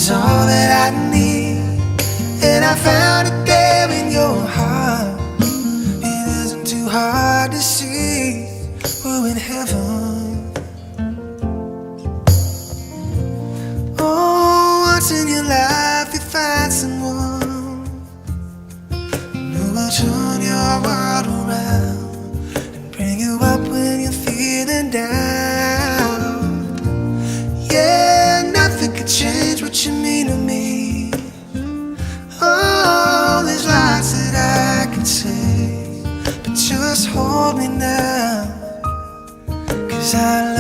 is all that I need, and I found it there in your heart. It isn't too hard to see, we're in heaven. Oh, once in your life you find someone who will turn your world around and bring you up when you're feeling down. Yeah, nothing could change what you mean to me. Oh, there's lots that I can say, but just hold me now, 'cause I